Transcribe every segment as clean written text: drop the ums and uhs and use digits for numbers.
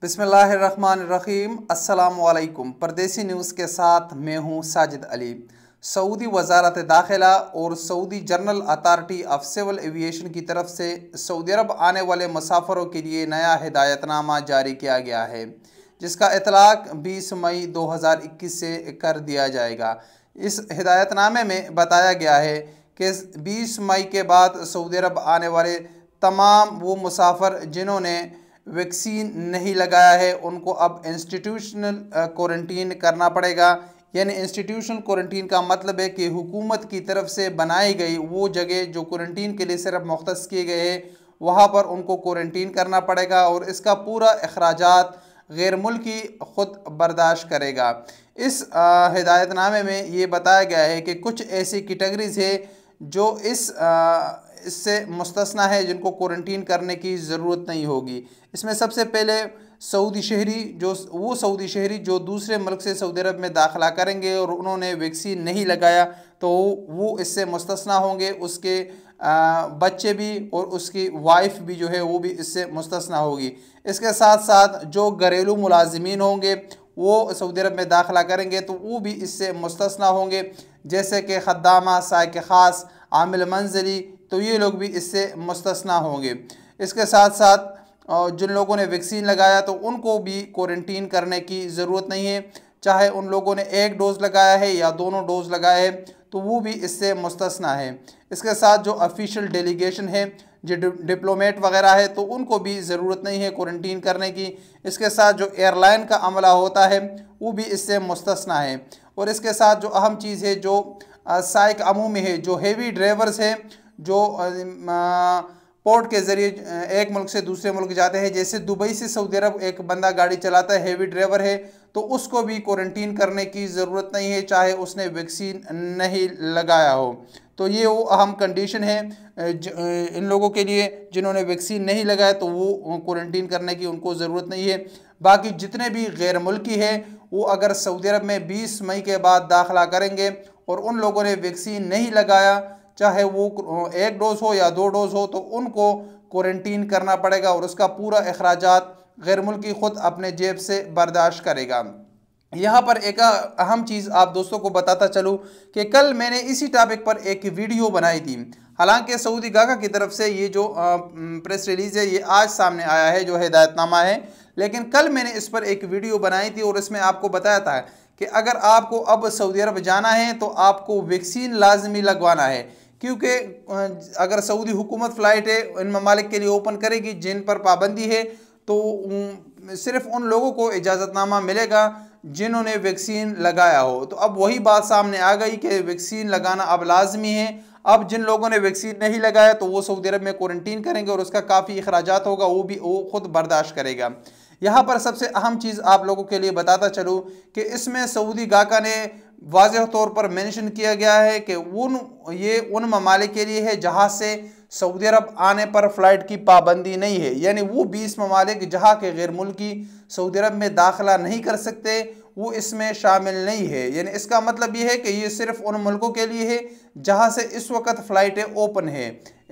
बिस्मिल्लाहिर्रहमानिर्रहीम। अस्सलाम वालेकुम। परदेसी न्यूज़ के साथ मैं हूँ साजिद अली। सऊदी वज़ारत दाखिला और Saudi General Authority of Civil Aviation की तरफ से सऊदी अरब आने वाले मुसाफिरों के लिए नया हिदायतनामा जारी किया गया है, जिसका इतलाक़ 20 मई 2021 से कर दिया जाएगा। इस हिदायतनामे में बताया गया है कि 20 मई के बाद सऊदी अरब आने वाले तमाम वो मुसाफिर जिन्होंने वैक्सीन नहीं लगाया है उनको अब इंस्टीट्यूशनल क्वारंटीन करना पड़ेगा। यानी इंस्टीट्यूशनल क्वारंटीन का मतलब है कि हुकूमत की तरफ से बनाई गई वो जगह जो क्वारंटीन के लिए सिर्फ मुख्तस किए गए हैं वहाँ पर उनको क्वारंटीन करना पड़ेगा और इसका पूरा अखराजात गैर मुल्की ख़ुद बर्दाश्त करेगा। इस हिदायतनामे में ये बताया गया है कि कुछ ऐसी कैटेगरीज़ है जो इससे मुस्तस्ना है, जिनको क्वारंटीन करने की ज़रूरत नहीं होगी। इसमें सबसे पहले सऊदी शहरी जो दूसरे मुल्क से सऊदी अरब में दाखिला करेंगे और उन्होंने वैक्सीन नहीं लगाया तो वो इससे मुस्तस्ना होंगे। उसके बच्चे भी और उसकी वाइफ भी जो है वो भी इससे मुस्तस्ना होगी। इसके साथ साथ जो घरेलू मुलाजिमीन होंगे वो सऊदी अरब में दाखिला करेंगे तो वो भी इससे मुस्तस्ना होंगे, जैसे कि खद्दामा, साइक ख़ास, आमिल मंजिली, तो ये लोग भी इससे मुस्तस्ना होंगे। इसके साथ साथ जिन लोगों ने वैक्सीन लगाया तो उनको भी क्वारंटीन करने की ज़रूरत नहीं है, चाहे उन लोगों ने एक डोज़ लगाया है या दोनों डोज़ लगाए हैं तो वो भी इससे मुस्तस्ना है। इसके साथ जो ऑफिशियल डेलीगेशन है, जो डिप्लोमेट वगैरह है, तो उनको भी ज़रूरत नहीं है क्वारंटीन करने की। इसके साथ जो एयरलाइन का अमला होता है वो भी इससे मुस्तस्ना है। और इसके साथ जो अहम चीज़ है, जो साइक अमूमी है, जो हेवी ड्राइवर्स हैं जो पोर्ट के ज़रिए एक मुल्क से दूसरे मुल्क जाते हैं, जैसे दुबई से सऊदी अरब एक बंदा गाड़ी चलाता है, हेवी ड्राइवर है, तो उसको भी क्वारंटीन करने की ज़रूरत नहीं है, चाहे उसने वैक्सीन नहीं लगाया हो। तो ये वो अहम कंडीशन है इन लोगों के लिए जिन्होंने वैक्सीन नहीं लगाया, तो वो क्वारंटीन करने की उनको ज़रूरत नहीं है। बाकी जितने भी गैर मुल्की है वो अगर सऊदी अरब में 20 मई के बाद दाखिला करेंगे और उन लोगों ने वैक्सीन नहीं लगाया, चाहे वो एक डोज़ हो या 2 डोज़ हो, तो उनको क्वारंटीन करना पड़ेगा और उसका पूरा अखराजात गैर मुल्की ख़ुद अपने जेब से बर्दाश्त करेगा। यहाँ पर एक अहम चीज़ आप दोस्तों को बताता चलूँ कि कल मैंने इसी टॉपिक पर एक वीडियो बनाई थी। हालांकि सऊदी गाका की तरफ से ये जो प्रेस रिलीज़ है ये आज सामने आया है, जो हिदायतनामा है, लेकिन कल मैंने इस पर एक वीडियो बनाई थी और इसमें आपको बताया था कि अगर आपको अब सऊदी अरब जाना है तो आपको वैक्सीन लाजमी लगवाना है, क्योंकि अगर सऊदी हुकूमत फ़्लाइट है इन ममालिक के लिए ओपन करेगी जिन पर पाबंदी है, तो सिर्फ उन लोगों को इजाज़तनामा मिलेगा जिन्होंने वैक्सीन लगाया हो। तो अब वही बात सामने आ गई कि वैक्सीन लगाना अब लाजमी है। अब जिन लोगों ने वैक्सीन नहीं लगाया तो वो सऊदी अरब में क्वारंटीन करेंगे और उसका काफ़ी अखराजात होगा, वो खुद बर्दाश्त करेगा। यहाँ पर सबसे अहम चीज़ आप लोगों के लिए बताता चलूँ कि इसमें सऊदी गाका ने वाज़ेह तौर पर मेंशन किया गया है कि ये उन ममालिक के लिए है जहाँ से सऊदी अरब आने पर फ़्लाइट की पाबंदी नहीं है। यानी वो 20 ममालिक जहाँ के गैर मुल्की सऊदी अरब में दाखिला नहीं कर सकते वो इसमें शामिल नहीं है। यानी इसका मतलब ये है कि ये सिर्फ उन मुल्कों के लिए है जहाँ से इस वक्त फ़्लाइटें ओपन है,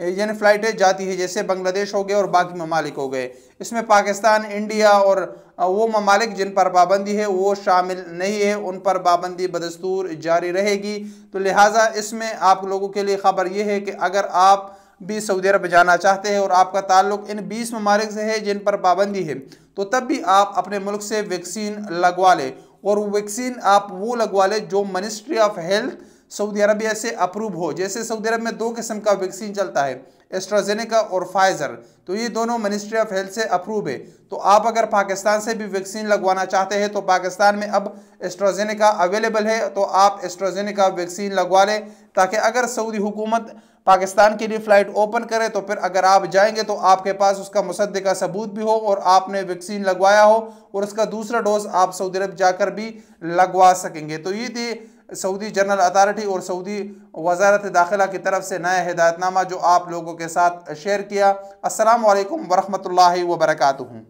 यानी फ़्लाइटें जाती है, जैसे बांग्लादेश हो गए और बाकी ममालिक हो गए। इसमें पाकिस्तान, इंडिया और वो ममालिक जिन पर पाबंदी है वो शामिल नहीं है, उन पर पाबंदी बदस्तूर जारी रहेगी। तो लिहाजा इसमें आप लोगों के लिए ख़बर ये है कि अगर आप भी सऊदी अरब जाना चाहते हैं और आपका ताल्लुक़ इन 20 ममालिक से है जिन पर पाबंदी है, तो तब भी आप अपने मुल्क से वैक्सीन लगवा लें। और वैक्सीन आप वो लगवा लें जो ministry of health Saudi Arabia से अप्रूव हो। जैसे सऊदी अरब में 2 किस्म का वैक्सीन चलता है, एस्ट्राजेनेका और फाइज़र, तो ये दोनों मिनिस्ट्री ऑफ हेल्थ से अप्रूव है। तो आप अगर पाकिस्तान से भी वैक्सीन लगवाना चाहते हैं तो पाकिस्तान में अब एस्ट्राजेनेका अवेलेबल है, तो आप एस्ट्राजेनेका वैक्सीन लगवा लें, ताकि अगर सऊदी हुकूमत पाकिस्तान के लिए फ़्लाइट ओपन करे तो फिर अगर आप जाएंगे तो आपके पास उसका मुसद्दिका सबूत भी हो और आपने वैक्सीन लगवाया हो और उसका दूसरा डोज आप सऊदी अरब जाकर भी लगवा सकेंगे। तो ये थी सऊदी जनरल अथॉरिटी और सऊदी वज़ारत दाखिला की तरफ से नया हिदायतनामा जो आप लोगों के साथ शेयर किया। अस्सलाम वालेकुम वरहमतुल्लाहि व बरकातुहू।